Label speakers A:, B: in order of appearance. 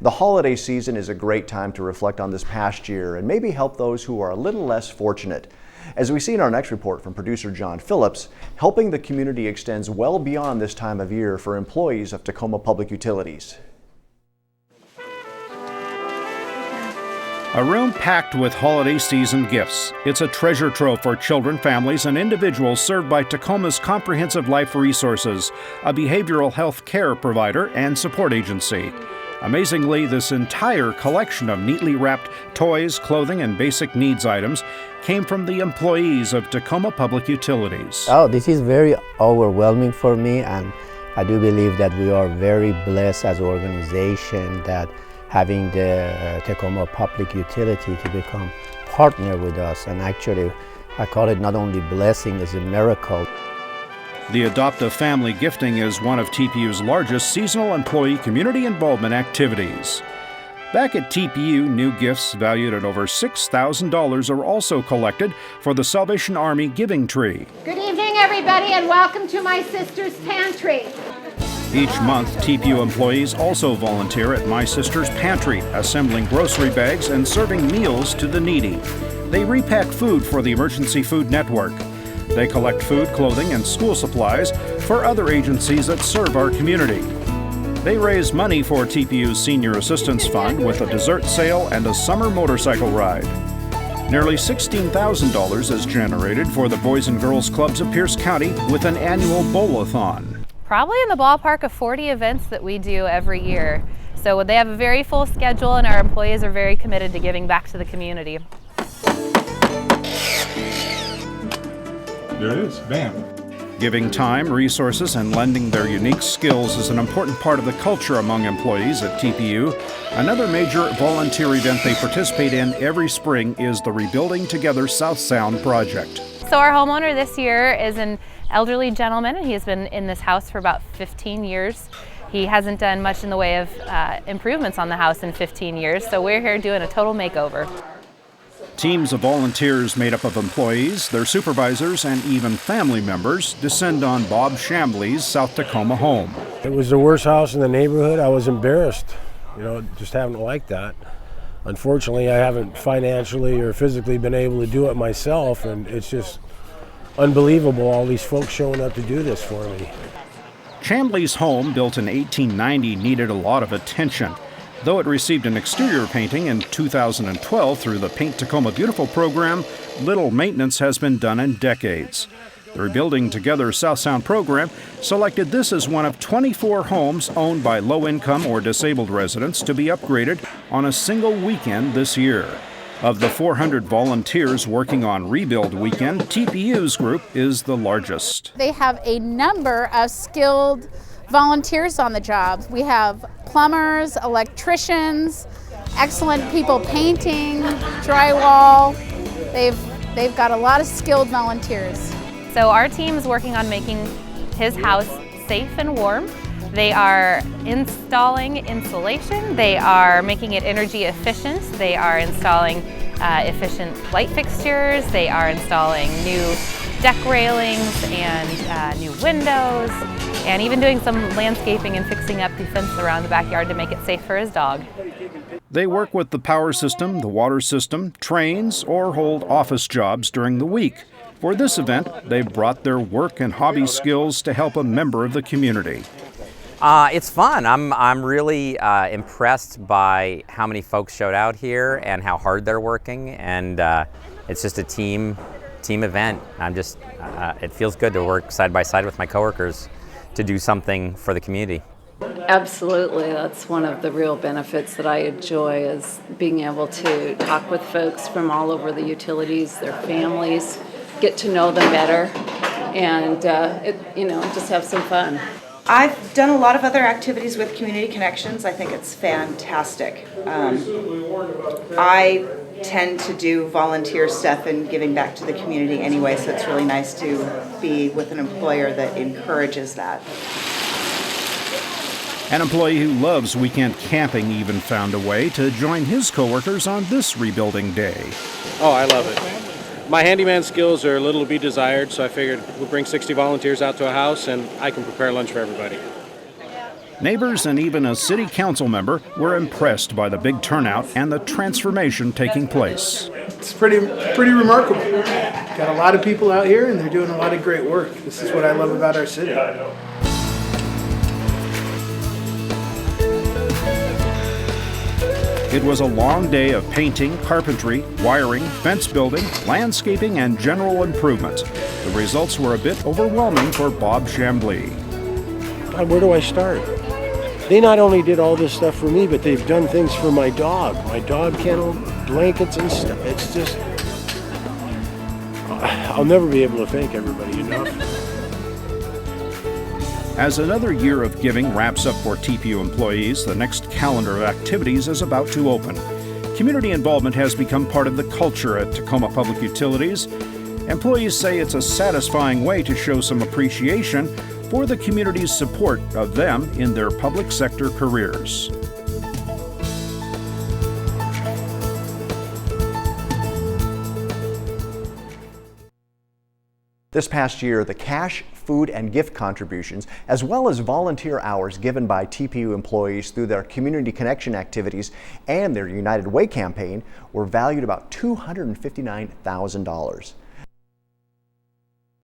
A: The holiday season is a great time to reflect on this past year and maybe help those who are a little less fortunate. As we see in our next report from producer John Phillips, helping the community extends well beyond this time of year for employees of Tacoma Public Utilities.
B: A room packed with holiday season gifts. It's a treasure trove for children, families, and individuals served by Tacoma's Comprehensive Life Resources, a behavioral health care provider and support agency. Amazingly, this entire collection of neatly wrapped toys, clothing, and basic needs items came from the employees of Tacoma Public Utilities.
C: Oh, this is very overwhelming for me, and I do believe that we are very blessed as an organization that having the Tacoma Public Utility to become partner with us. And actually, I call it not only blessing, it's a miracle.
B: The Adoptive Family Gifting is one of TPU's largest seasonal employee community involvement activities. Back at TPU, new gifts valued at over $6,000 are also collected for the Salvation Army Giving Tree.
D: Good evening, everybody, and welcome to my sister's pantry.
B: Each month, TPU employees also volunteer at My Sister's Pantry, assembling grocery bags and serving meals to the needy. They repack food for the Emergency Food Network. They collect food, clothing, and school supplies for other agencies that serve our community. They raise money for TPU's Senior Assistance Fund with a dessert sale and a summer motorcycle ride. Nearly $16,000 is generated for the Boys and Girls Clubs of Pierce County with an annual bowl-a-thon.
E: Probably in the ballpark of 40 events that we do every year. So they have a very full schedule, and our employees are very committed to giving back to the community.
F: There it is, bam.
B: Giving time, resources, and lending their unique skills is an important part of the culture among employees at TPU. Another major volunteer event they participate in every spring is the Rebuilding Together South Sound project.
E: So our homeowner this year is an elderly gentleman, and he has been in this house for about 15 years. He hasn't done much in the way of improvements on the house in 15 years, so we're here doing a total makeover.
B: Teams of volunteers made up of employees, their supervisors, and even family members descend on Bob Chambly's South Tacoma home.
G: It was the worst house in the neighborhood. I was embarrassed, just haven't liked that. Unfortunately, I haven't financially or physically been able to do it myself, and it's just unbelievable, all these folks showing up to do this for me.
B: Chambly's home, built in 1890, needed a lot of attention. Though it received an exterior painting in 2012 through the Paint Tacoma Beautiful program, little maintenance has been done in decades. The Rebuilding Together South Sound program selected this as one of 24 homes owned by low-income or disabled residents to be upgraded on a single weekend this year. Of the 400 volunteers working on Rebuild Weekend, TPU's group is the largest.
D: They have a number of skilled volunteers on the job. We have plumbers, electricians, excellent people painting, drywall. They've got a lot of skilled volunteers.
E: So our team is working on making his house safe and warm. They are installing insulation, they are making it energy efficient, they are installing efficient light fixtures, they are installing new deck railings and new windows, and even doing some landscaping and fixing up the fence around the backyard to make it safe for his dog.
B: They work with the power system, the water system, trains, or hold office jobs during the week. For this event, they've brought their work and hobby skills to help a member of the community.
H: It's fun. I'm really impressed by how many folks showed out here and how hard they're working, and it's just a team event. It feels good to work side by side with my coworkers to do something for the community.
I: Absolutely, that's one of the real benefits that I enjoy, is being able to talk with folks from all over the utilities, their families, get to know them better, and just have some fun.
J: I've done a lot of other activities with Community Connections. I think it's fantastic. I tend to do volunteer stuff and giving back to the community anyway, so it's really nice to be with an employer that encourages that.
B: An employee who loves weekend camping even found a way to join his coworkers on this rebuilding day.
K: Oh, I love it. My handyman skills are a little to be desired, so I figured we'll bring 60 volunteers out to a house and I can prepare lunch for everybody.
B: Neighbors and even a city council member were impressed by the big turnout and the transformation taking place.
F: It's pretty remarkable. Got a lot of people out here and they're doing a lot of great work. This is what I love about our city.
B: It was a long day of painting, carpentry, wiring, fence building, landscaping, and general improvements. The results were a bit overwhelming for Bob Chambly.
G: God, where do I start? They not only did all this stuff for me, but they've done things for my dog kennel, blankets and stuff. It's just, I'll never be able to thank everybody enough.
B: As another year of giving wraps up for TPU employees, the next calendar of activities is about to open. Community involvement has become part of the culture at Tacoma Public Utilities. Employees say it's a satisfying way to show some appreciation for the community's support of them in their public sector careers.
A: This past year, the cash, food, and gift contributions, as well as volunteer hours given by TPU employees through their community connection activities and their United Way campaign, were valued about $259,000.